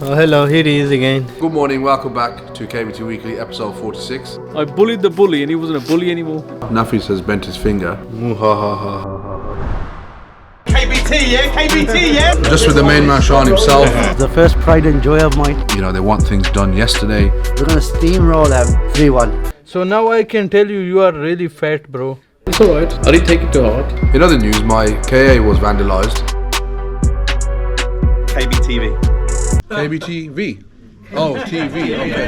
Oh hello, here he is again. Good morning, welcome back to KBT Weekly, episode 46. I bullied the bully and he wasn't a bully anymore. Nafis has bent his finger. KBT, yeah? KBT, yeah? Just with the main man Sean himself. The first pride and joy of mine. You know, they want things done yesterday. We're gonna steamroll them 3-1. So now I can tell you are really fat, bro. It's alright, I didn't take it to heart. In other news, my KA was vandalized. KBTV. KBTV? Oh, TV, okay.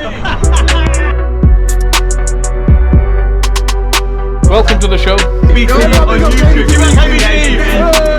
Welcome to the show. KBT on YouTube. KBT.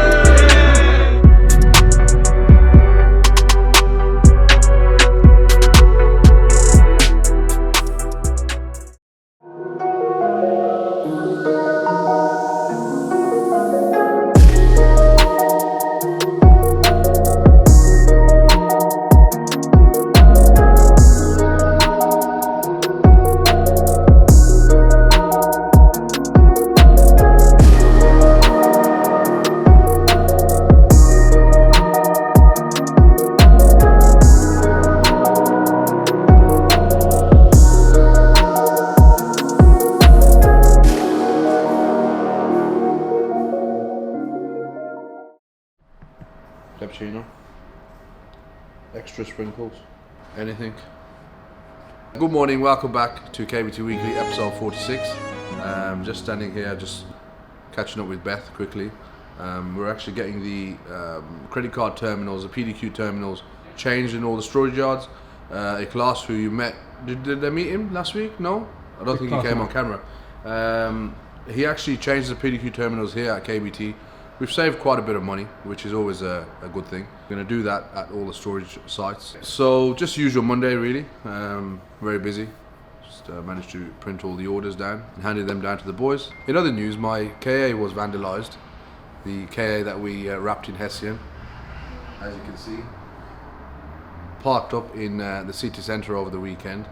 Cappuccino. Extra sprinkles. Anything. Good morning, welcome back to KBT Weekly, episode 46. Just standing here, just catching up with Beth quickly. We're actually getting the credit card terminals, the PDQ terminals changed in all the storage yards. Ikhlas, who you met, did they meet him last week? No? I don't think he came on camera. He actually changed the PDQ terminals here at KBT. We've saved quite a bit of money, which is always a good thing. We're going to do that at all the storage sites. So just usual Monday really, very busy. Just managed to print all the orders down and handed them down to the boys. In other news, my KA was vandalised. The KA that we wrapped in Hessian, as you can see. Parked up in the city centre over the weekend.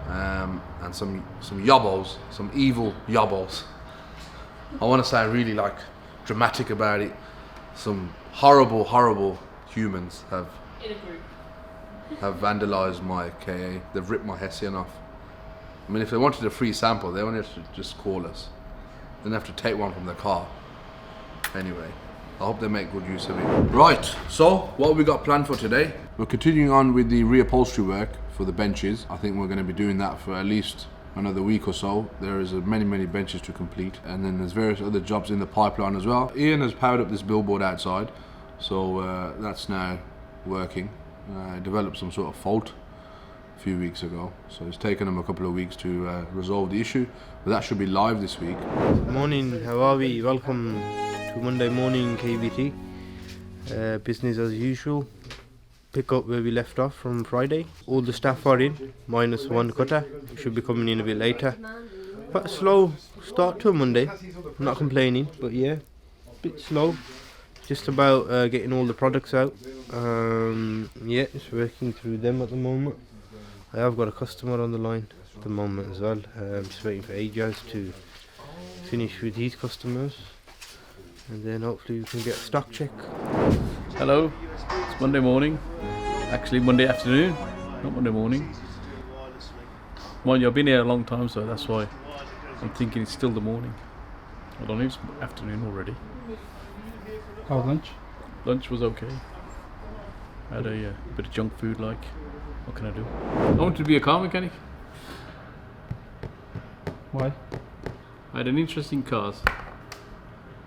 And some yobbos, some evil yobbos. I want to sound really like dramatic about it. Some horrible humans have vandalized my KA. They've ripped my Hessian off. I mean, if they wanted a free sample, they only have to just call us. They don't have to take one from the car. Anyway, I hope they make good use of it. Right, so what have we got planned for today? We're continuing on with the reupholstery work for the benches. I think we're going to be doing that for at least another week or so. There is many benches to complete, and then there's various other jobs in the pipeline as well. Ian has powered up this billboard outside, so that's now working. Developed some sort of fault a few weeks ago, so it's taken them a couple of weeks to resolve the issue, but that should be live this week. Morning, how are we? Welcome to Monday morning KBT. Business as usual. Pick up where we left off from Friday. All the staff are in, minus one cutter. Should be coming in a bit later. But a slow start to a Monday. I'm not complaining, but yeah, a bit slow. Just about getting all the products out. Yeah, just working through them at the moment. I have got a customer on the line at the moment as well. Just waiting for Ajaz to finish with his customers, and then hopefully we can get a stock check. Hello, it's Monday morning. Actually Monday afternoon, not Monday morning. Mind you, I've been here a long time, so that's why I'm thinking it's still the morning. I don't know, it's afternoon already. How's lunch? Lunch was okay. I had a bit of junk food, like, what can I do? I wanted to be a car mechanic. Why? I had an interest in cars.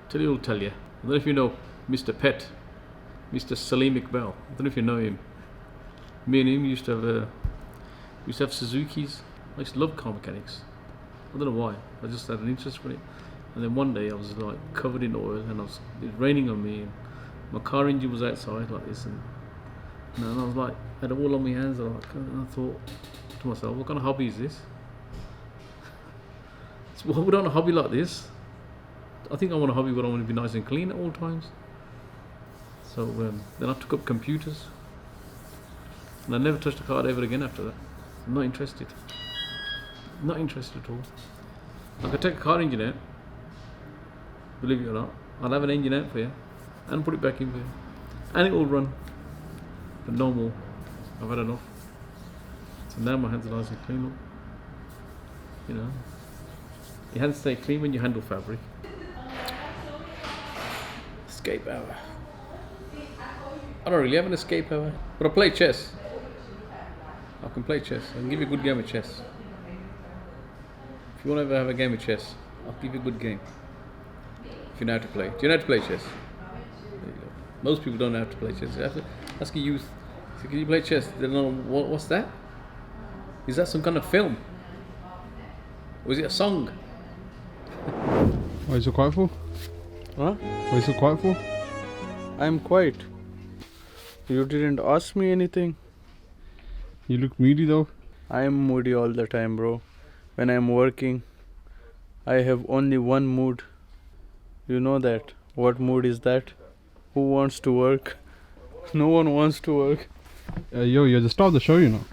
Tell you, I don't know if you know Mr. Pet, Mr. Salim Iqbal. I don't know if you know him. Me and him used to have Suzukis. I used to love car mechanics. I don't know why. I just had an interest in it. And then one day I was like covered in oil, and it was raining on me, and my car engine was outside like this, and I was like, I had it all on my hands, and I thought to myself, what kind of hobby is this? So why would I want a hobby like this? I think I want a hobby where I want to be nice and clean at all times. So then I took up computers, and I never touched a car ever again after that. I'm not interested. Not interested at all. I could take a car engine out, believe it or not. I'll have an engine out for you and put it back in for you, and it will run, but no more. I've had enough. So now my hands are nice and clean. Look. You know, your hands stay clean when you handle fabric. Escape hour. I don't really have an escape hour, but I play chess. I can play chess. I can give you a good game of chess. If you want to ever have a game of chess, I'll give you a good game. If you know how to play. Do you know how to play chess? There you go. Most people don't know how to play chess. You have to ask a youth, so can you play chess? They don't know, what's that? Is that some kind of film? Or is it a song? What is it quiet for? Huh? What is it quiet for? I'm quiet. You didn't ask me anything. You look moody though. I am moody all the time, bro. When I'm working, I have only one mood. You know that. What mood is that? Who wants to work? No one wants to work. Yo, you're the star of the show, you know.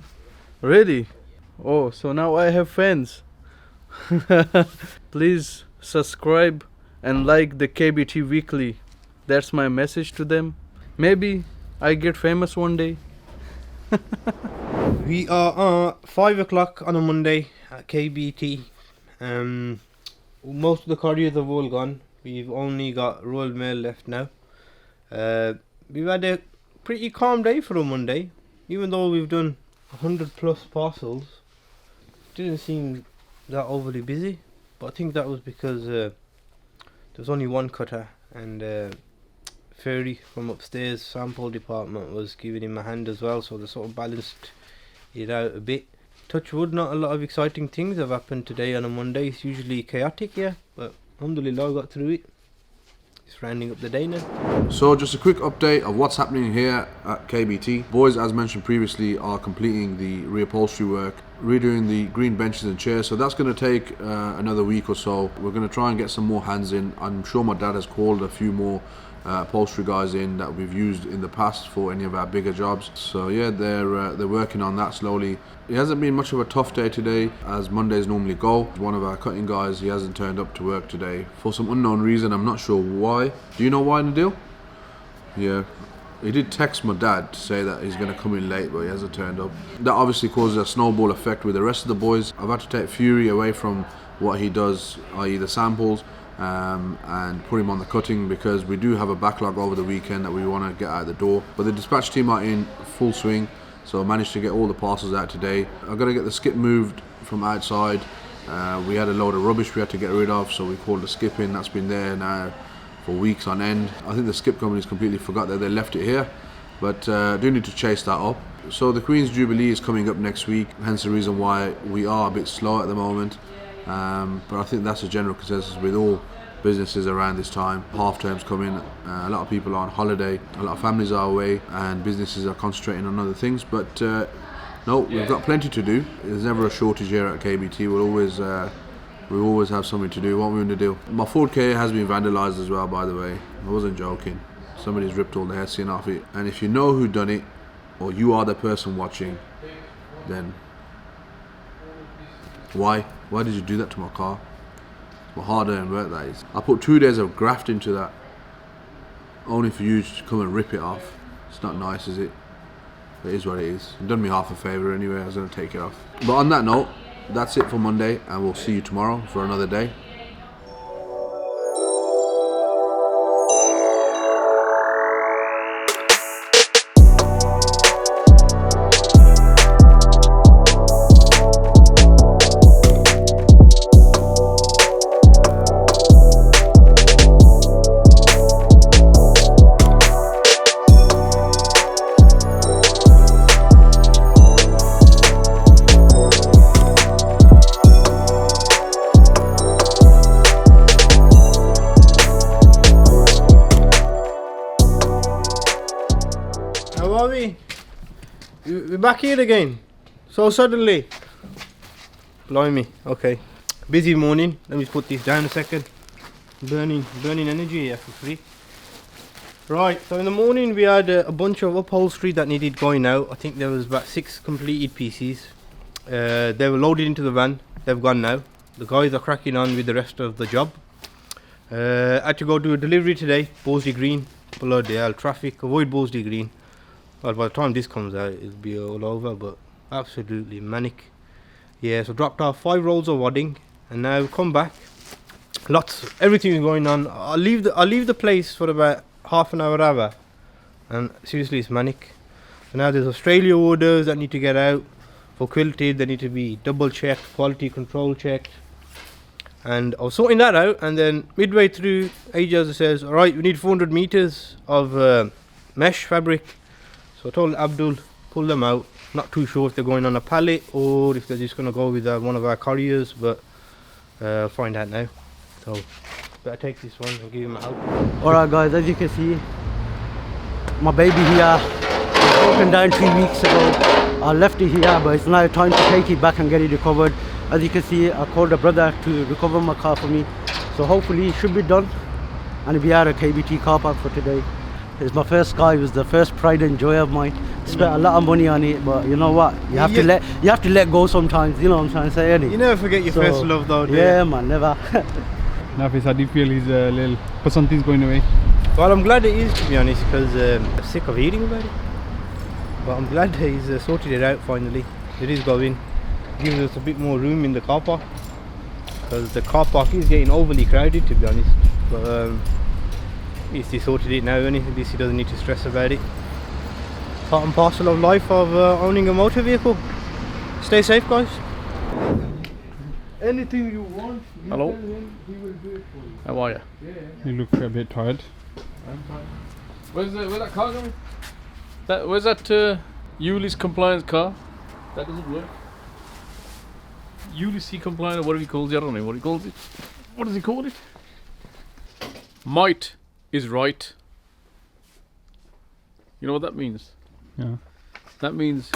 Really? Oh, so now I have fans. Please subscribe and like the KBT Weekly. That's my message to them. Maybe I get famous one day. We are 5 o'clock on a Monday at KBT. Most of the couriers have all gone. We've only got Royal Mail left now. We've had a pretty calm day for a Monday. Even though we've done 100 plus parcels, didn't seem that overly busy. But I think that was because there was only one cutter, and Ferry from upstairs sample department was giving him a hand as well, so they sort of balanced it out a bit. Touch wood, not a lot of exciting things have happened today on a Monday. It's usually chaotic here, but alhamdulillah I got through it. It's rounding up the day now. So just a quick update of what's happening here at KBT. Boys, as mentioned previously, are completing the reupholstery work, redoing the green benches and chairs. So that's going to take another week or so. We're going to try and get some more hands in. I'm sure my dad has called a few more upholstery guys in that we've used in the past for any of our bigger jobs. So yeah, they're working on that slowly. It hasn't been much of a tough day today, as Mondays normally go. One of our cutting guys, he hasn't turned up to work today for some unknown reason. I'm not sure why. Do you know why, Nadil? Yeah, he did text my dad to say that he's going to come in late, but he hasn't turned up. That obviously causes a snowball effect with the rest of the boys. I've had to take Fury away from what he does, i.e. the samples, and put him on the cutting, because we do have a backlog over the weekend that we want to get out the door. But the dispatch team are in full swing, so I managed to get all the parcels out today. I've got to get the skip moved from outside. We had a load of rubbish we had to get rid of, so we called the skip in. That's been there now for weeks on end. I think the skip company's completely forgot that they left it here, but I do need to chase that up. So the Queen's Jubilee is coming up next week, hence the reason why we are a bit slow at the moment. But I think that's a general consensus with all businesses around this time. Half terms coming, a lot of people are on holiday, a lot of families are away, and businesses are concentrating on other things. But no, we've got plenty to do. There's never a shortage here at KBT. We'll always have something to do. What we're going to do. My Ford Ka has been vandalised as well, by the way. I wasn't joking. Somebody's ripped all the hair skin off it. And if you know who done it, or you are the person watching, then why did you do that to my car? It's my hard-earned work, that is. I put 2 days of graft into that, only for you to come and rip it off. It's not nice, is it? It is what it is. You've done me half a favour anyway. I was going to take it off. But on that note, that's it for Monday, and we'll see you tomorrow for another day. We're back here again, so suddenly. Blimey, okay. Busy morning. Let me put this down a second. Burning energy here for free. Right, so in the morning we had a bunch of upholstery that needed going out. I think there was about 6 completed pieces. They were loaded into the van. They've gone now. The guys are cracking on with the rest of the job. I had to go do a delivery today, Bosley Green. Bloody hell, traffic, avoid Bosley Green. Well, by the time this comes out, it'll be all over, but absolutely manic. Yeah, so dropped off 5 rolls of wadding, and now come back. Everything is going on. I'll leave the place for about half an hour, and seriously, it's manic. So now there's Australia orders that need to get out for quilted. They need to be double checked, quality control checked. And I was sorting that out, and then midway through, Ajax says, "All right, we need 400 meters of mesh fabric." So I told Abdul, pull them out. Not too sure if they're going on a pallet or if they're just going to go with one of our couriers, but I'll find out now. So better take this one and give him a help. Alright guys, as you can see, my baby here was broken down 3 weeks ago. I left it here, but it's now time to take it back and get it recovered. As you can see, I called a brother to recover my car for me, so hopefully it should be done and it'll be out of KBT car park for today. It's my first car. It was the first pride and joy of mine. Spent a lot of money on it, but you know what? You have to let go sometimes. You know what I'm trying to say, innit? You never forget your first love, though, do you? Yeah, man, never. Nafis, how do you feel his little Pasanti's going away? Well, I'm glad it is, to be honest, because I'm sick of hearing about it. But I'm glad he's sorted it out finally. It is going. Gives us a bit more room in the car park, because the car park is getting overly crowded, to be honest. But at least he sorted it now, and at least he doesn't need to stress about it. Part and parcel of life of owning a motor vehicle. Stay safe, guys. Anything you want, you Hello. tell him, he will do it for you. How are you? You look a bit tired. I'm fine. Where's that car going? Where's that ULIS compliance car? That doesn't work. ULIS compliant, or whatever he calls it. I don't know what he calls it. What does he call it? Might is right. You know what that means? Yeah. That means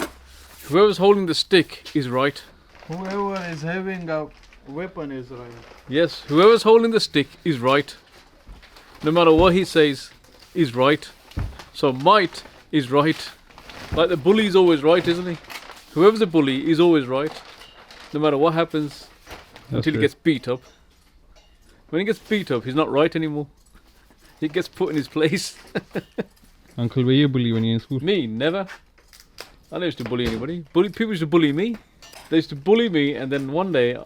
whoever's holding the stick is right. Whoever is having a weapon is right. Yes, whoever's holding the stick is right. No matter what he says, is right. So might is right. Like the bully is always right, isn't he? Whoever's a bully is always right. No matter what happens, until he gets beat up. When he gets beat up, he's not right anymore. He gets put in his place. Uncle, were you a bully when you were in school? Me, never. I never used to bully anybody. People used to bully me. They used to bully me, and then one day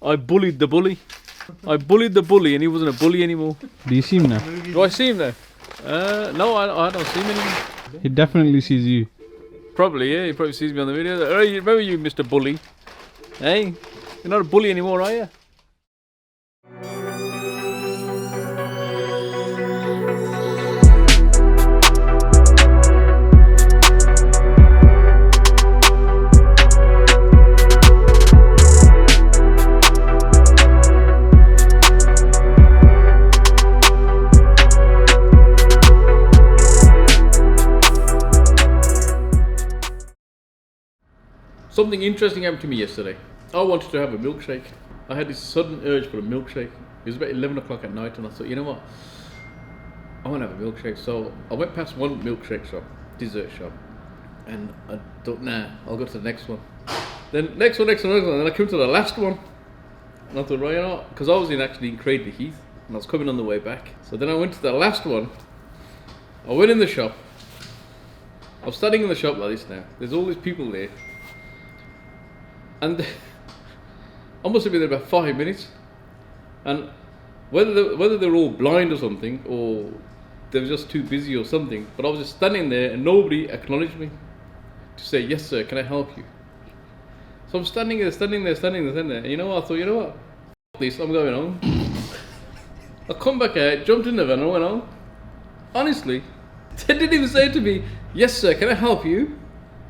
I bullied the bully. I bullied the bully, and he wasn't a bully anymore. Do you see him now? Do I see him now? No, I don't see him anymore. He definitely sees you. Probably, yeah. He probably sees me on the video. Oh, remember you, Mr. Bully? Hey, you're not a bully anymore, are you? Something interesting happened to me yesterday. I wanted to have a milkshake. I had this sudden urge for a milkshake. It was about 11 o'clock at night, and I thought, you know what? I want to have a milkshake. So I went past one milkshake shop, dessert shop, and I thought, nah, I'll go to the next one. Then next one, and then I came to the last one. And I thought, right, you know, because I was actually in Cradley Heath, and I was coming on the way back. So then I went to the last one. I went in the shop. I'm standing in the shop like this now. There's all these people there. And I must have been there about 5 minutes, and whether they're all blind or something, or they were just too busy or something, but I was just standing there and nobody acknowledged me to say, yes sir, can I help you? So I'm standing there, and you know what, I thought, you know what, F this, I'm going home. I come back out, jumped in the van and went home. Honestly, they didn't even say to me, yes sir, can I help you?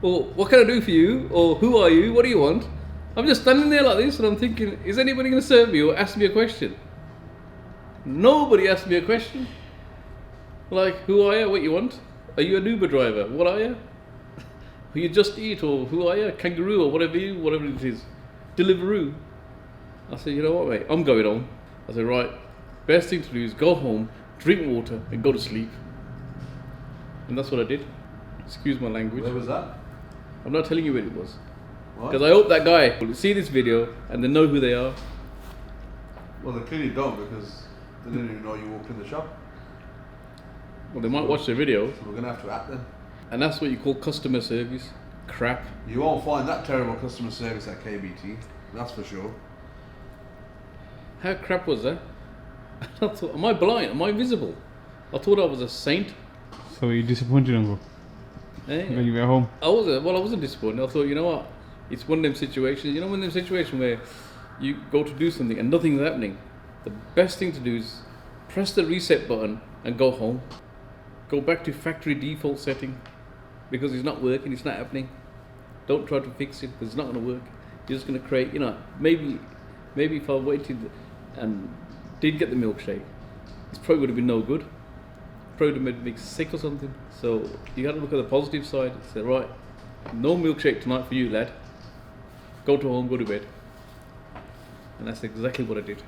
Or what can I do for you? Or who are you? What do you want? I'm just standing there like this, and I'm thinking, is anybody going to serve me or ask me a question? Nobody asked me a question. Like, who are you? What you want? Are you an Uber driver? What are you? Are you Just Eat, or who are you? Kangaroo, or whatever it is. Deliveroo. I said, you know what, mate? I'm going home. I said, right, best thing to do is go home, drink water, and go to sleep. And that's what I did. Excuse my language. Where was that? I'm not telling you where it was. What? Because I hope that guy will see this video and they know who they are. Well, they clearly don't, because they didn't even know you walked in the shop. Well, they might watch the video. So we're going to have to act then. And that's what you call customer service. Crap. You won't find that terrible customer service at KBT, that's for sure. How crap was that? I thought, am I blind? Am I invisible? I thought I was a saint. So you disappointed, Uncle, when you were home? I wasn't disappointed. I thought, you know what? It's one of them situations. You know, one of them situations where you go to do something and nothing's happening. The best thing to do is press the reset button and go home. Go back to factory default setting because it's not working. It's not happening. Don't try to fix it because it's not going to work. You're just going to create. You know, maybe if I waited and did get the milkshake, it probably would have been no good. Probably would have made me sick or something. So you got to look at the positive side and say, right, no milkshake tonight for you, lad. Go to home, go to bed. And that's exactly what I did.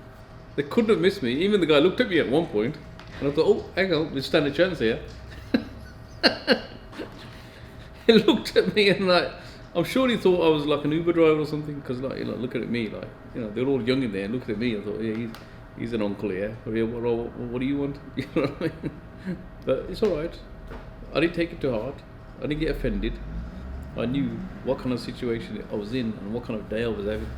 They couldn't have missed me. Even the guy looked at me at one point, and I thought, oh, hang on, we stand a chance here. He looked at me and like, I'm sure he thought I was like an Uber driver or something, because like, you know, looking at me, like, you know, they're all young in there and looking at me. I thought, yeah, he's an uncle here. What do you want? You know what I mean? But it's all right. I didn't take it to heart. I didn't get offended. I knew what kind of situation I was in and what kind of day I was having.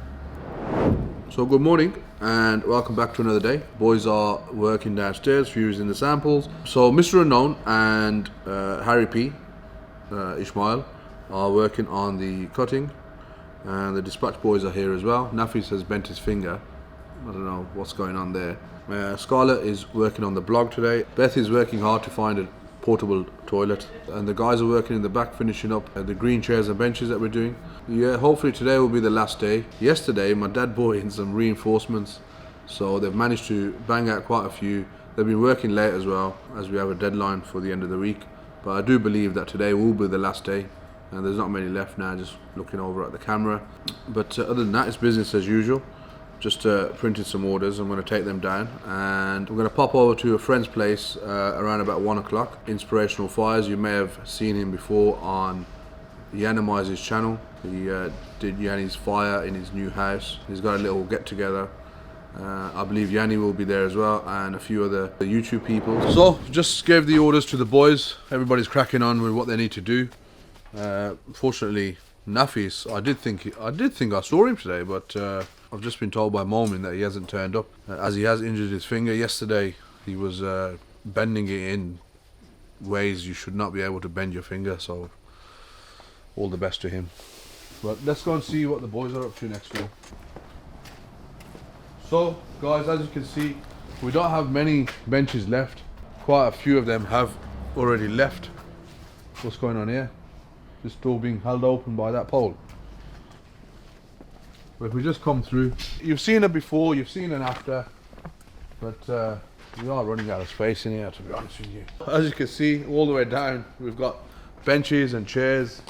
So good morning and welcome back to another day. Boys are working downstairs, fusing the samples. So Mr. Unknown and Harry P, Ishmael, are working on the cutting, and the dispatch boys are here as well. Nafis has bent his finger. I don't know what's going on there. Scarlett is working on the blog today. Beth is working hard to find a portable toilet, and the guys are working in the back finishing up the green chairs and benches that we're doing. Yeah, hopefully today will be the last day. Yesterday my dad brought in some reinforcements, so they've managed to bang out quite a few. They've been working late as well, as we have a deadline for the end of the week, but I do believe that today will be the last day, and there's not many left now, just looking over at the camera. But other than that, it's business as usual. Just printed some orders. I'm going to take them down and we're going to pop over to a friend's place around about 1 o'clock. Inspirational Fires, you may have seen him before on Yiannimize's channel. He did Yanni's fire in his new house. He's got a little get together. I believe Yanni will be there as well, and a few other YouTube people. So just gave the orders to the boys. Everybody's cracking on with what they need to do. Fortunately, Nafis, I did think I saw him today, but I've just been told by Momin that he hasn't turned up, as he has injured his finger. Yesterday he was bending it in ways you should not be able to bend your finger, so all the best to him. But let's go and see what the boys are up to next door. So guys, as you can see, we don't have many benches left. Quite a few of them have already left. What's going on here? This door being held open by that pole. But if we just come through, you've seen it before, you've seen it after, but we are running out of space in here, to be honest with you. As you can see, all the way down, we've got benches and chairs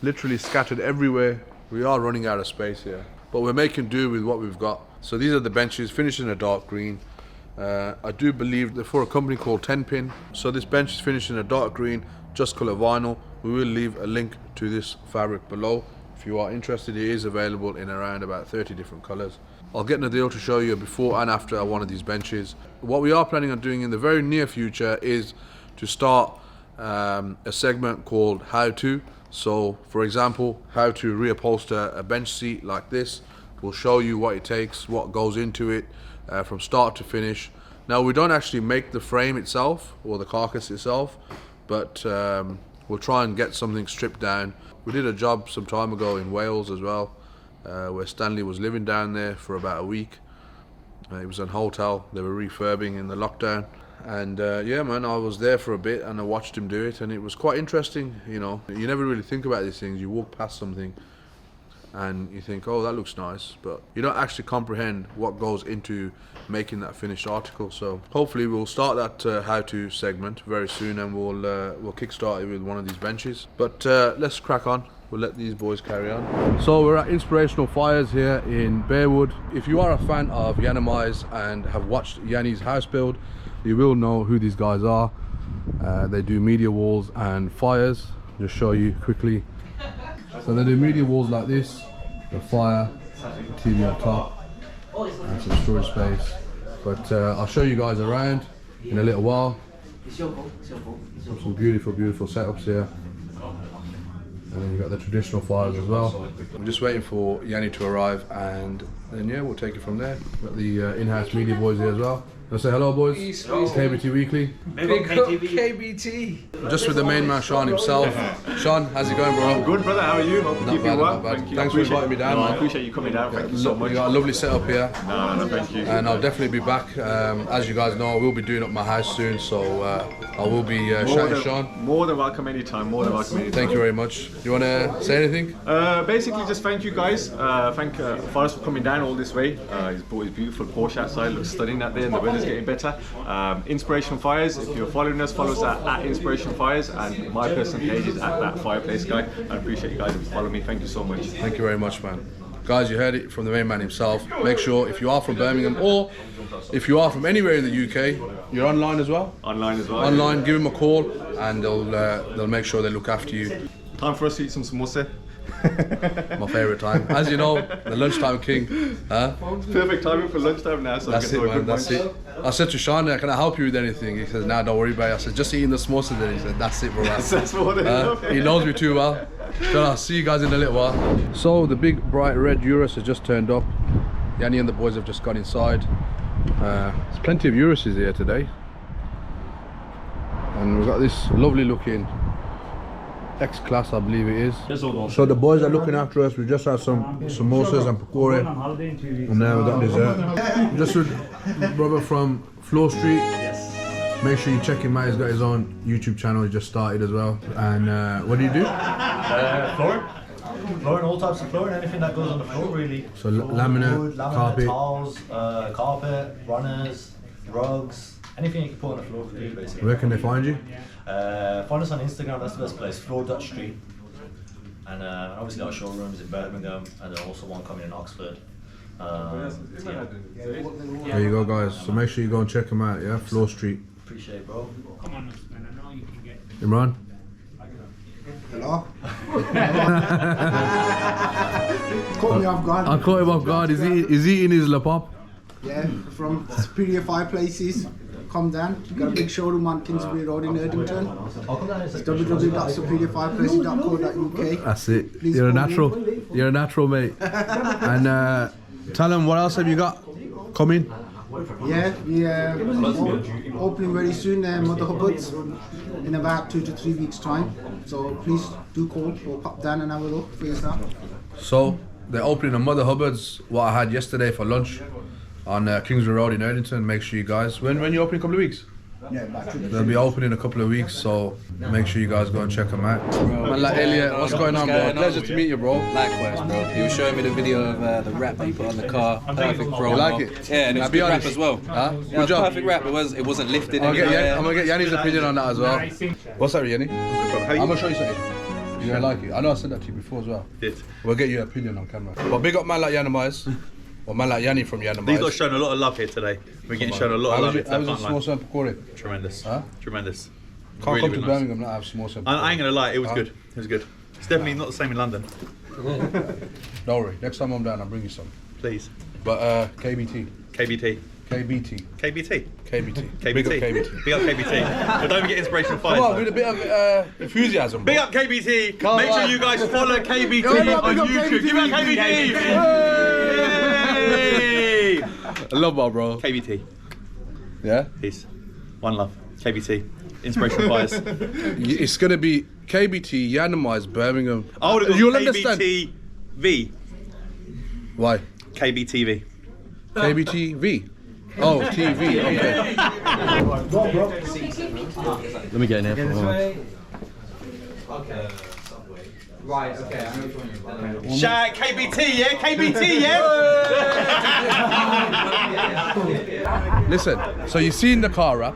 literally scattered everywhere. We are running out of space here, but we're making do with what we've got. So these are the benches, finished in a dark green. I do believe they're for a company called 10 Pin. So this bench is finished in a dark green, just colour vinyl. We will leave a link to this fabric below. If you are interested, it is available in around about 30 different colours. I'll get Nadil to show you a before and after one of these benches. What we are planning on doing in the very near future is to start a segment called How To. So for example, how to reupholster a bench seat like this. We'll show you what it takes, what goes into it from start to finish. Now we don't actually make the frame itself or the carcass itself, but we'll try and get something stripped down. We did a job some time ago in Wales as well, where Stanley was living down there for about a week. It was a hotel, they were refurbing in the lockdown. And yeah man, I was there for a bit and I watched him do it, and it was quite interesting. You know, you never really think about these things. You walk past something and you think, oh, that looks nice, but you don't actually comprehend what goes into making that finished article. So hopefully we'll start that how-to segment very soon, and we'll kickstart it with one of these benches. But let's crack on. We'll let these boys carry on. So we're at Inspirational Fires here in Bearwood. If you are a fan of Yiannimize and have watched Yanni's house build, you will know who these guys are. They do media walls and fires. Just show you quickly. So they do media walls like this, the fire, the TV up top, and some storage space. But I'll show you guys around in a little while. Some beautiful, beautiful setups here. And then you got the traditional fires as well. I'm just waiting for Yanni to arrive, and then yeah, we'll take it from there. Got the in-house media boys here as well. Let's say hello, boys. KBT Weekly. Big up KBT. Just with the main man, Sean himself. Sean, how's it going, bro? Good, brother. How are you? Hope Not bad, not bad. Thanks for inviting me down. No, I appreciate you coming down. Thank you so much. You got a lovely setup here. No, thank you. And I'll definitely be back. As you guys know, I will be doing up my house soon, so I will be shouting Sean. More than welcome anytime. More than welcome anytime. Thank you very much. You want to say anything? Basically, just thank you guys. Thank Forrest for coming down all this way. He's brought his beautiful Porsche outside. Looks stunning out there, and the weather's getting better. Inspirational Fires. If you're following us, follow us at Inspirational Fires, and my personal page is at that fireplace guy. I appreciate you guys for following me. Thank you so much. Thank you very much, man. Guys, you heard it from the main man himself. Make sure if you are from Birmingham, or if you are from anywhere in the UK, you're online as well. Online as well. Online, yeah. Give them a call, and they'll make sure they look after you. Time for us to eat some samosa. My favourite time. As you know, the lunchtime king. Huh? It's perfect timing for lunchtime now, so that's it, man. That's it. I said to Sean, can I help you with anything? He says, nah, don't worry about it. I said, just eating the samosas. Then he said, that's it, bro. That's what it is. He knows me too well. So I'll see you guys in a little while. So the big bright red Urus has just turned up. Yanni and the boys have just got inside. There's plenty of Uruses here today. And we've got this lovely looking X-Class, I believe it is. So the boys are looking after us. We just had some samosas and pakora, and now we've got dessert. Just with brother from Floor Street. Yes. Make sure you check him out. He's got his own YouTube channel. He just started as well. And what do you do? Flooring, all types of flooring, anything that goes on the floor really. So laminate, wood, carpet, tiles, carpet, runners, rugs. Anything you can put on the floor for you, basically. Where can they find you? Find us on Instagram, that's the best place, floor.street. And obviously our showrooms in Birmingham, and then also one coming in Oxford. There you go, guys. So make sure you go and check them out, yeah? Floor Street. Appreciate it, bro. Come on, man. I know you can get. Imran? Hello? Caught me off guard. I caught him off guard. Is he eating his lapop? Yeah, from Superior Fireplaces. Come down. We've got a big showroom on Kingsbury Road in Erdington. It's www.superiorfireplaces.co.uk. That's it. Please You're a call natural. me. You're a natural, mate. And tell them what else have you got coming? Yeah, we opening very soon, Mother Hubbards, in about 2 to 3 weeks time. So please do call or pop down and have a look for yourself. So they're opening a Mother Hubbard's, what I had yesterday for lunch on Kingsbury Road in Erdington. Make sure you guys, when you open in a couple of weeks? Yeah, about 2 to 3 They'll be open in a couple of weeks, so make sure you guys go and check them out. Man, like Elliot, what's going on, bro? Pleasure to meet you, bro. Likewise, bro. He was showing me the video of the wrap that he put on the car. Perfect promo. You like it? Yeah, and it was a good wrap as well. Huh? Yeah, it was perfect wrap. It wasn't lifted. I'm gonna get Yanni's opinion on that as well. What's up, Yanni? I'm gonna show you something. You're gonna like it. I know I said that to you before as well. We'll get your opinion on camera. But big up man like Yiannimize. Or man like Yanni from Yiannimize. These are showing a lot of love here today. We're getting shown a lot of love. How was the samosa and pakora? Tremendous. Huh? Tremendous. Can't Really, come to really Birmingham and not have samosa and pakora. I ain't gonna lie, it was good. It was good. It's definitely not the same in London. Don't worry, next time I'm down I'll bring you some. Please. But KBT. KBT. KBT. KBT. KBT. KBT. Big up KBT. Big up KBT. But don't forget Inspirational Fires. Come on, with a bit of enthusiasm. Big up KBT. Come Make sure on. you guys follow KBT Go on up YouTube. Give it up KBT. Yay! I love my bro. KBT. Yeah? Peace. One love. KBT. Inspirational Fires. It's gonna be KBT, Yiannimize, Birmingham. I would have You'll gone understand. KBTV. Why? KBTV. KBTV. Oh, TV. Okay. Let me get in here for a moment. Right, okay, I know which one you're Shout out KBT, yeah? KBT, yeah? Listen, so you've seen the car wrap.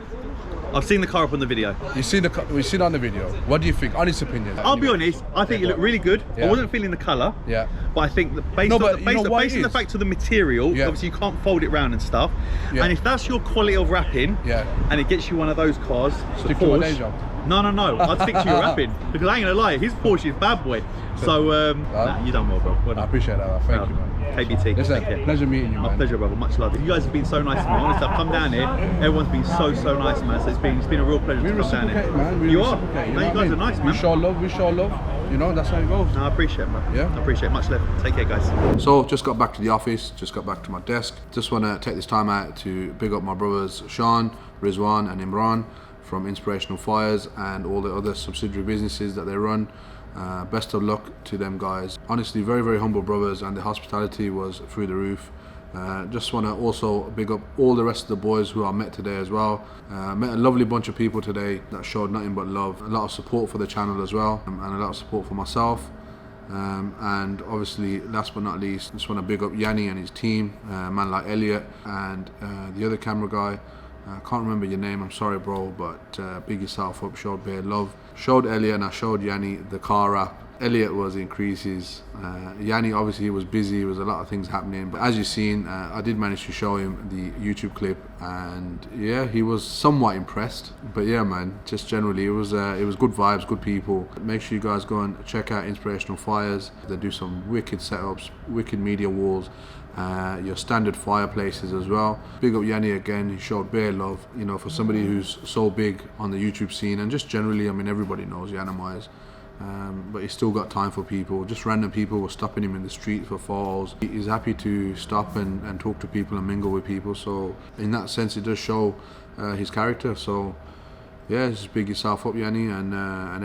I've seen the car up on the video. You've seen the car, we've seen it on the video. What do you think? Honest opinion. I'll be honest, I think you look really good. Yeah. I wasn't feeling the colour. Yeah. But I think that based No, on but the, you know what based it on the is? fact of the material, Yeah. obviously you can't fold it round and stuff. Yeah. And if that's your quality of wrapping, Yeah. and it gets you one of those cars, Stick the to my Porsche- day job. No, I'd stick to your wrapping because I ain't gonna lie, his Porsche is bad boy. So nah, you done well, bro. Well I done. appreciate that. Thank you, man. KBT. Listen, Take care. pleasure meeting you, My man. pleasure, brother. Much love. You guys have been so nice to me. Honestly, I've come down here. Everyone's been so nice, man. So it's been a real pleasure We to come down reciprocate, here. man. We You are. reciprocate, No, you know what I guys are mean? nice, man. We show love. We show love. you know, that's how it goes. No, I appreciate it, man. Yeah? I appreciate it. Much love. Take care, guys. So, just got back to the office, just got back to my desk. Just want to take this time out to big up my brothers Sean, Rizwan and Imran from Inspirational Fires and all the other subsidiary businesses that they run. Best of luck to them guys. Honestly, very, very humble brothers, and the hospitality was through the roof. Just want to also big up all the rest of the boys who I met today as well. Met a lovely bunch of people today that showed nothing but love. A lot of support for the channel as well, and a lot of support for myself. And obviously, last but not least, just want to big up Yanni and his team, a man like Elliot and the other camera guy. I can't remember your name, I'm sorry bro, but big yourself up, showed bare love. Showed Elliot and I showed Yanni the car app. Elliot was in creases. Yanni obviously was busy, there was a lot of things happening, but as you've seen, I did manage to show him the YouTube clip, and yeah, he was somewhat impressed. But yeah man, just generally it was good vibes, good people. Make sure you guys go and check out Inspirational Fires. They do some wicked setups, wicked media walls, your standard fireplaces as well. Big up Yanni again, he showed bare love, you know, for somebody who's so big on the YouTube scene, and just generally, I mean, everybody knows Yiannimize. But he's still got time for people. Just random people were stopping him in the street for photos. He's happy to stop and talk to people and mingle with people. So in that sense, it does show his character. So yeah, just big yourself up, Yanni, and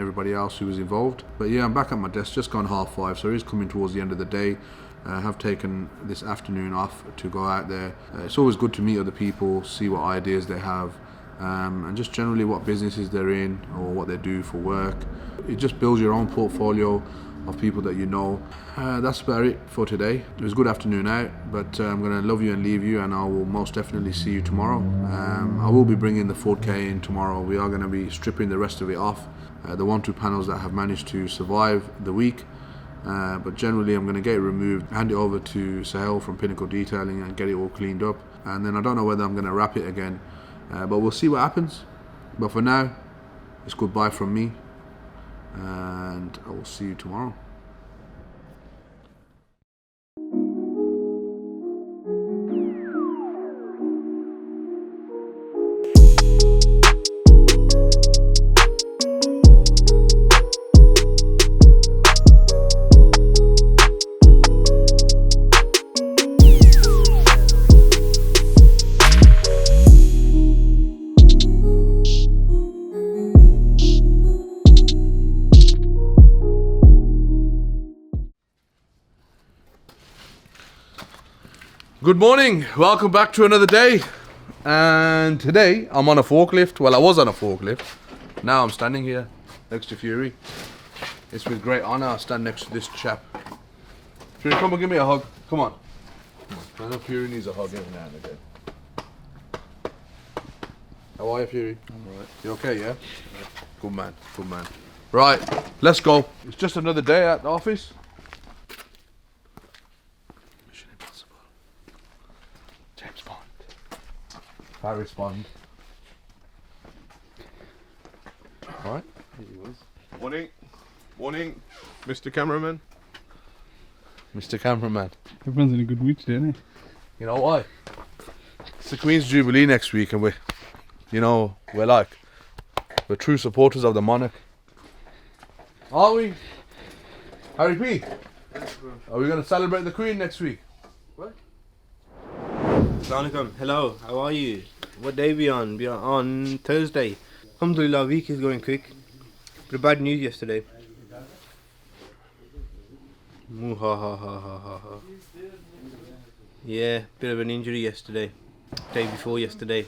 everybody else who was involved. But yeah, I'm back at my desk, just gone 5:30, so it is coming towards the end of the day. I have taken this afternoon off to go out there. It's always good to meet other people, see what ideas they have, and just generally what businesses they're in or what they do for work. It just builds your own portfolio of people that you know. That's about it for today. It was a good afternoon out, but I'm going to love you and leave you, and I will most definitely see you tomorrow. I will be bringing the 4K in tomorrow. We are going to be stripping the rest of it off, the 1-2 panels that have managed to survive the week. But generally I'm going to get it removed, hand it over to Sahel from Pinnacle Detailing and get it all cleaned up, and then I don't know whether I'm going to wrap it again, but we'll see what happens. But for now, it's goodbye from me, and I will see you tomorrow. Good morning, welcome back to another day. And today I'm on a forklift. Well, I was on a forklift. Now I'm standing here next to Fury. It's with great honor I stand next to this chap. Fury, come and give me a hug. Come on. I know Fury needs a hug every now and again. How are you, Fury? I'm alright. You okay, yeah? Good man, good man. Right, let's go. It's just another day at the office. Paris Bond. Alright. Morning. Morning, Mr. Cameraman. Mr. Cameraman. Everyone's in a good mood today, isn't he? You know why? It's the Queen's Jubilee next week, and we're true supporters of the monarch. Are we? Harry P? Are we going to celebrate the Queen next week? What? Assalamualaikum. Hello, how are you? What day we on? We are on Thursday. Alhamdulillah, week is going quick. But bad news yesterday. Yeah, bit of an injury yesterday. Day before yesterday.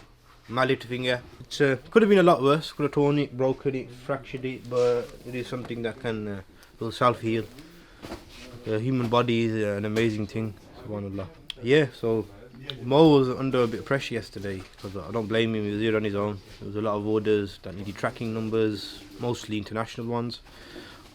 My little finger. It could have been a lot worse. Could have torn it, broken it, fractured it, but it is something that will self-heal. The human body is an amazing thing, subhanallah. Yeah, so Mo was under a bit of pressure yesterday, because I don't blame him, he was here on his own. There was a lot of orders that needed tracking numbers, mostly international ones.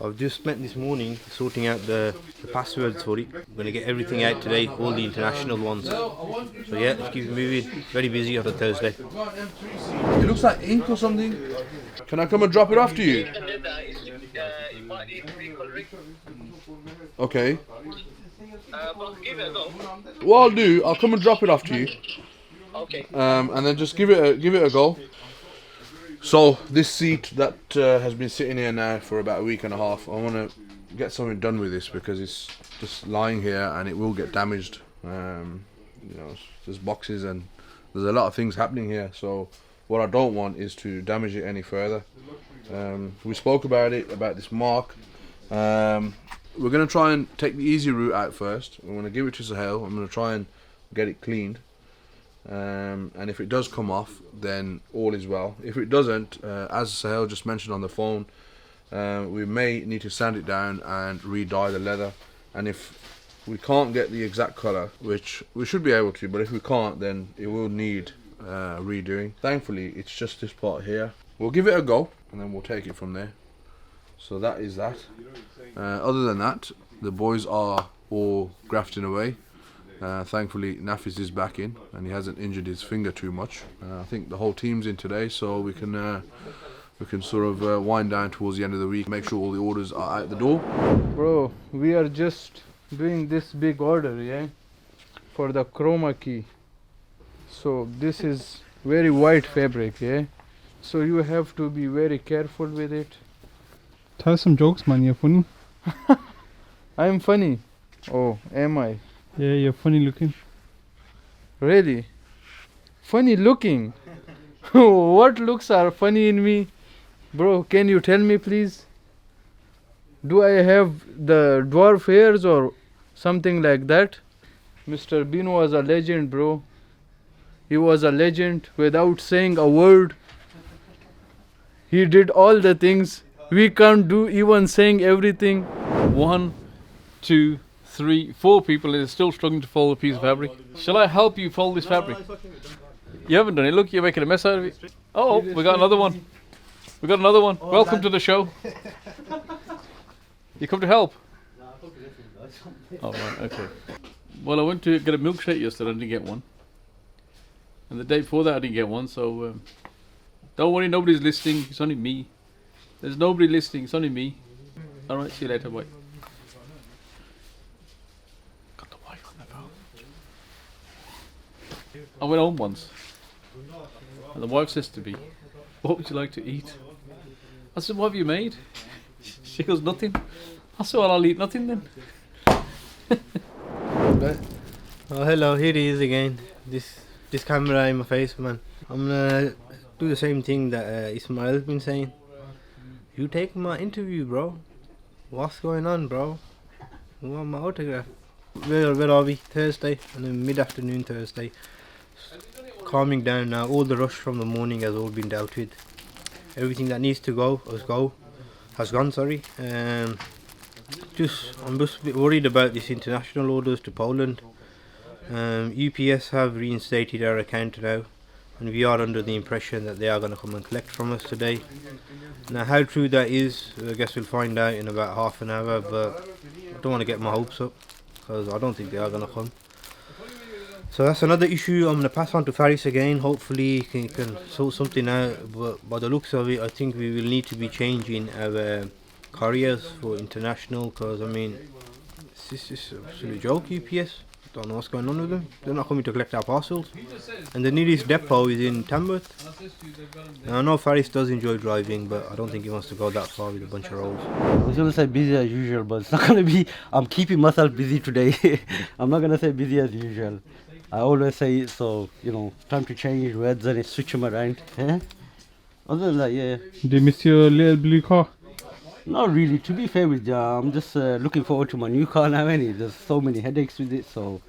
I've just spent this morning sorting out the passwords for it. I'm going to get everything out today, all the international ones. So yeah, let's keep it moving. Very busy on a Thursday. It looks like ink or something. Can I come and drop it off to you? Okay. What I'll do, I'll come and drop it off to you. Okay. And then just give it a go. So this seat that has been sitting here now for about a week and a half, I want to get something done with this because it's just lying here and it will get damaged. You know, there's boxes and there's a lot of things happening here, so what I don't want is to damage it any further. We spoke about this mark. We're going to try and take the easy route out first. I'm going to give it to Sahel. I'm going to try and get it cleaned, and if it does come off, then all is well. If it doesn't, as Sahel just mentioned on the phone, we may need to sand it down and re-dye the leather, and if we can't get the exact colour, which we should be able to, but if we can't, then it will need redoing. Thankfully it's just this part here. We'll give it a go and then we'll take it from there. So that is that. Other than that, the boys are all grafting away. Thankfully Nafis is back in and he hasn't injured his finger too much. I think the whole team's in today, so we can sort of wind down towards the end of the week, make sure all the orders are out the door. Bro, we are just doing this big order, yeah, for the chroma key. So this is very white fabric, yeah, so you have to be very careful with it. Tell us some jokes, man. You're funny. I'm funny. Oh, am I? Yeah, you're funny looking. Really? Funny looking? What looks are funny in me? Bro, can you tell me please? Do I have the dwarf hairs or something like that? Mr. Bean was a legend, bro. He was a legend without saying a word. He did all the things we can't do, even saying everything. 1, 2, 3, 4 people and they're still struggling to fold a piece of fabric. Shall I help you fold this fabric? You haven't done it. Look, you're making a mess out of it. Oh, we got another one. We got another one. Welcome to the show. You come to help? Oh, right, okay. Well, I went to get a milkshake yesterday, I didn't get one. And the day before that I didn't get one, so don't worry, nobody's listening, it's only me. There's nobody listening, it's only me. Alright, see you later, bye. Got the wife on the phone. I went home once, and the wife says to me, "What would you like to eat?" I said, "What have you made?" She goes, "Nothing." I said, "Well, I'll eat nothing then." Oh, hello, here he is again. This camera in my face, man. I'm gonna do the same thing that Ismail's been saying. You take my interview, bro. What's going on, bro? You want my autograph? Where are we? Thursday, and then mid-afternoon Thursday. Calming down now. All the rush from the morning has all been dealt with. Everything that needs to go has gone. Sorry. I'm just a bit worried about this international orders to Poland. UPS have reinstated our account now, and we are under the impression that they are going to come and collect from us today. Now, how true that is, I guess we'll find out in about half an hour, but I don't want to get my hopes up because I don't think they are going to come. So that's another issue I'm going to pass on to Faris again. Hopefully he can sort something out, but by the looks of it, I think we will need to be changing our couriers for international, because I mean, this is a joke. UPS, don't know what's going on with them. They're not coming to collect our parcels, and the nearest depot is in Tamworth. Now, I know Faris does enjoy driving, but I don't think he wants to go that far with a bunch of rolls. I was going to say busy as usual, but it's not going to be, I'm keeping myself busy today. I'm not going to say busy as usual. I always say it, so, you know, time to change words and switch them around. Eh? Other than that, yeah. Do you miss your little blue car? Not really, to be fair with you, I'm just looking forward to my new car now, ain't there's so many headaches with it, so,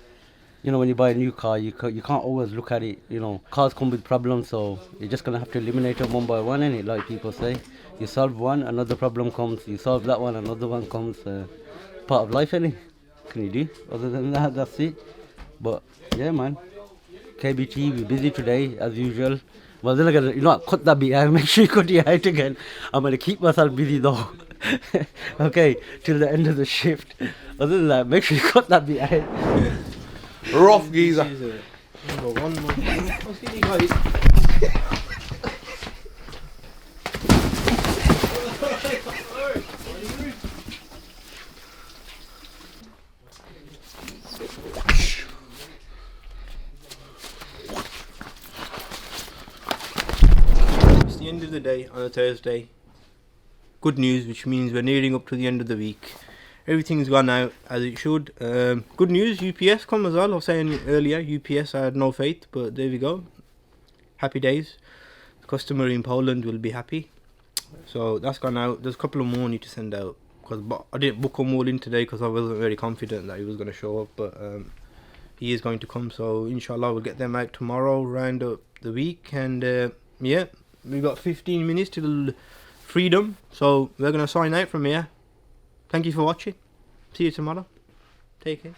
you know, when you buy a new car, you can't always look at it, you know, cars come with problems, so you're just going to have to eliminate them one by one, ain't like people say. You solve one, another problem comes, you solve that one, another one comes, part of life, ain't Can you do? Other than that, that's it. But, yeah, man, KBT, we're busy today, as usual. Well, then again, you know what, cut that bit out, make sure you cut it out again. I'm going to keep myself busy though. Okay, till the end of the shift. Other than that, make sure you cut that bit out. Rough geezer. Number one more. Let's get you guys. It's the end of the day on a Thursday. Good news, which means we're nearing up to the end of the week. everything's gone out as it should. Good news, UPS come as well. I was saying earlier, UPS, I had no faith, but there we go. Happy days. The customer in Poland will be happy. So that's gone out. There's a couple of more I need to send out, because I didn't book them all in today because I wasn't very confident that he was going to show up, but he is going to come. So inshallah we'll get them out tomorrow, round up the week. And yeah, we've got 15 minutes till freedom, so we're going to sign out from here. Thank you for watching. See you tomorrow. Take care.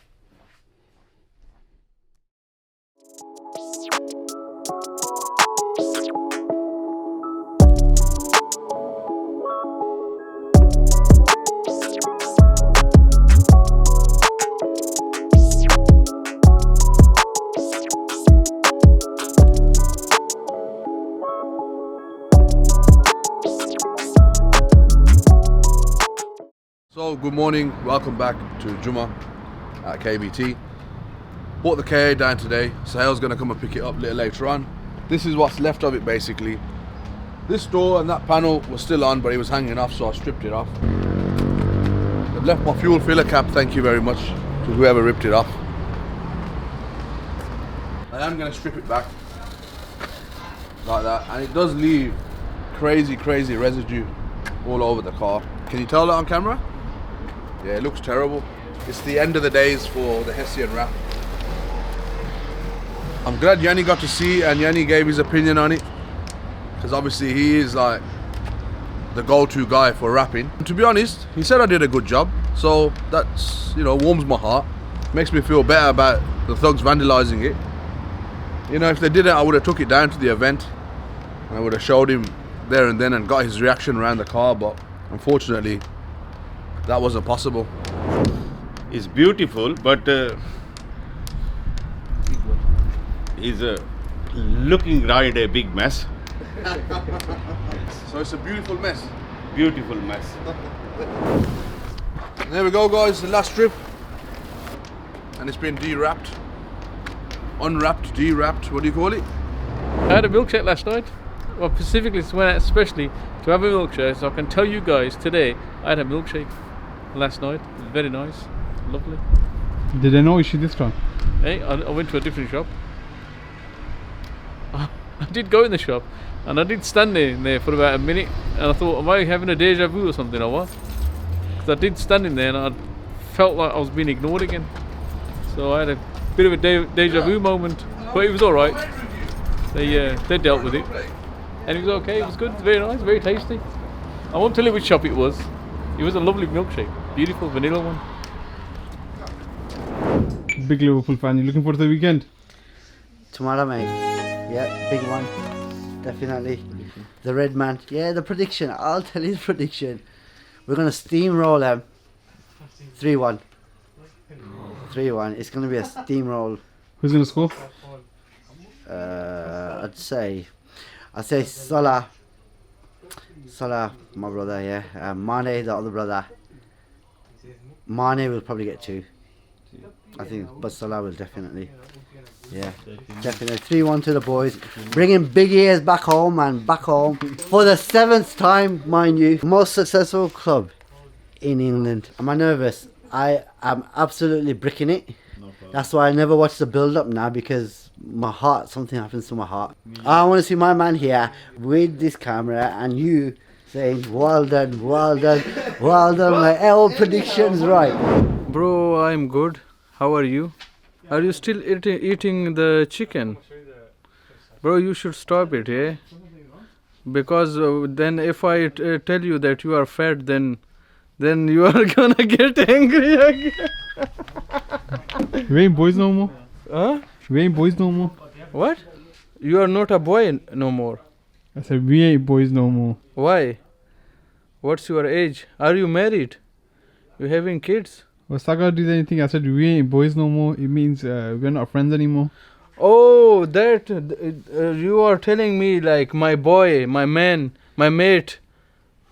So good morning, welcome back to Juma at KBT. Bought the KA down today. Sahel's gonna come and pick it up a little later on. This is what's left of it basically. This door and that panel was still on, but it was hanging off, so I stripped it off. I've left my fuel filler cap, thank you very much to whoever ripped it off. I am gonna strip it back like that, and it does leave crazy residue all over the car. Can you tell that on camera? Yeah, it looks terrible. It's the end of the days for the Hessian wrap. I'm glad Yanni got to see, and Yanni gave his opinion on it, because obviously he is like the go-to guy for wrapping. And to be honest, he said I did a good job, so that's, you know, warms my heart. Makes me feel better about the thugs vandalizing it. You know, if they didn't, I would have took it down to the event and I would have showed him there and then and got his reaction around the car, but unfortunately that wasn't possible. It's beautiful, but is looking right a big mess. So it's a beautiful mess. Beautiful mess. There we go, guys, the last strip, and it's been de-wrapped, unwrapped, de-wrapped, what do you call it? I had a milkshake last night. Well, specifically went out especially to have a milkshake, so I can tell you guys today I had a milkshake last night. It was very nice, lovely. Did I know you should this time? Hey, I went to a different shop. I did go in the shop and I did stand in there for about a minute, and I thought, am I having a deja vu or something or what? Because I did stand in there and I felt like I was being ignored again. So I had a bit of a deja vu moment, but it was alright. They dealt with it. And it was okay, it was good, very nice, very tasty. I won't tell you which shop it was. It was a lovely milkshake, beautiful vanilla one. Big Liverpool fan, you looking forward to the weekend? Tomorrow, mate. Yeah, big one. Definitely. The red man. Yeah, the prediction. I'll tell you the prediction. We're going to steamroll them. 3-1. 3-1. It's going to be a steamroll. Who's going to score? I'd say Salah, my brother, yeah. Mane, the other brother. Mane will probably get 2. I think, but Salah will definitely. Yeah, definitely. 3-1 to the boys. Bringing big ears back home, man. Back home. For the 7th time, mind you. Most successful club in England. Am I nervous? I am absolutely bricking it. That's why I never watch the build-up now, because my heart, something happens to my heart. I want to see my man here with this camera and you saying, well done, well done, well done. My all predictions right. Bro, I'm good. How are you? Are you still eating the chicken? Bro, you should stop it, eh? Because then if I tell you that you are fat, then you are gonna get angry again. We ain't boys no more. Huh? We ain't boys no more. What? You are not a boy no more. I said we ain't boys no more. Why? What's your age? Are you married? You having kids? Well, Saga did anything. I said we ain't boys no more. It means we're not friends anymore. Oh, that you are telling me like my boy, my man, my mate.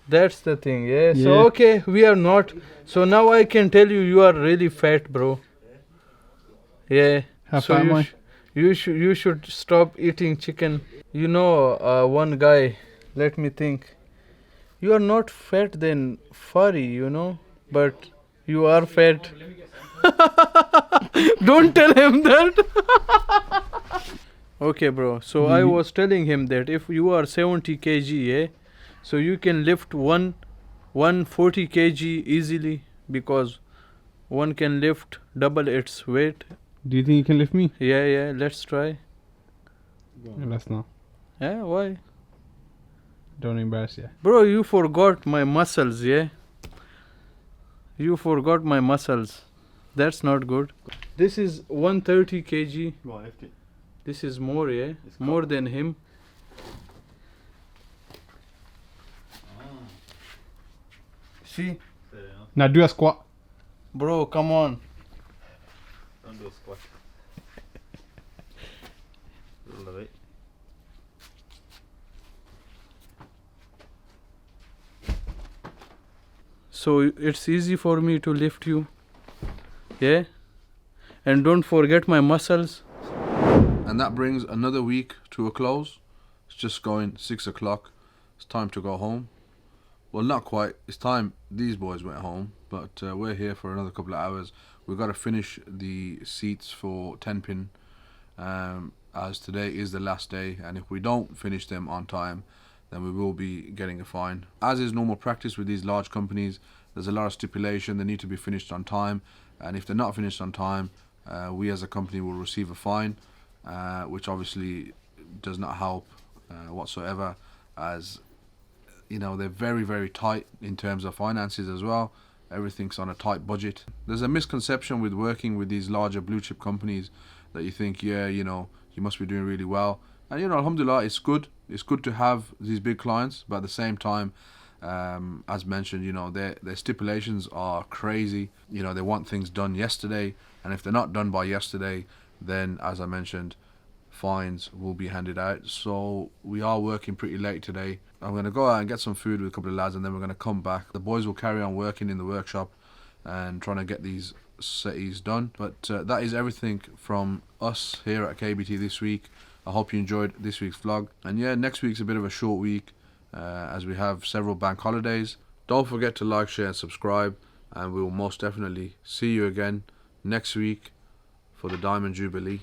That's the thing, yeah. So okay, we are not. So now I can tell you, you are really fat, bro. Yeah. How so fat am I? you should stop eating chicken. You know, one guy. Let me think. You are not fat then furry, you know, but You are fat. Don't tell him that. Okay, bro. So I was telling him that if you are 70 kg, so you can lift 140 kg easily, because one can lift double its weight. Do you think you can lift me? Yeah. Let's try. Let's not. Yeah, why? Don't embarrass you. Bro, you forgot my muscles, yeah? You forgot my muscles. That's not good. This is 130 kg. Go on, lift it. This is more, yeah? More than him. See? Now do a squat. Bro, come on. Don't do a squat. Love it. So it's easy for me to lift you. Yeah? And don't forget my muscles. And that brings another week to a close. It's just going 6 o'clock. It's time to go home. Well, not quite. It's time these boys went home, but we're here for another couple of hours. We've got to finish the seats for 10 pin, as today is the last day, and if we don't finish them on time, then we will be getting a fine. As is normal practice with these large companies, there's a lot of stipulation. They need to be finished on time, and if they're not finished on time, we as a company will receive a fine, which obviously does not help whatsoever, as you know, they're very, very tight in terms of finances as well. Everything's on a tight budget. There's a misconception with working with these larger blue chip companies that you think, yeah, you know, you must be doing really well. And, you know, alhamdulillah, it's good. It's good to have these big clients, but at the same time, as mentioned, you know, their stipulations are crazy. You know, they want things done yesterday, and if they're not done by yesterday, then, as I mentioned, fines will be handed out. So we are working pretty late today. I'm going to go out and get some food with a couple of lads, and then we're going to come back. The boys will carry on working in the workshop and trying to get these settees done. But that is everything from us here at KBT this week. I hope you enjoyed this week's vlog. And yeah, next week's a bit of a short week as we have several bank holidays. Don't forget to like, share and subscribe, and we will most definitely see you again next week for the Diamond Jubilee.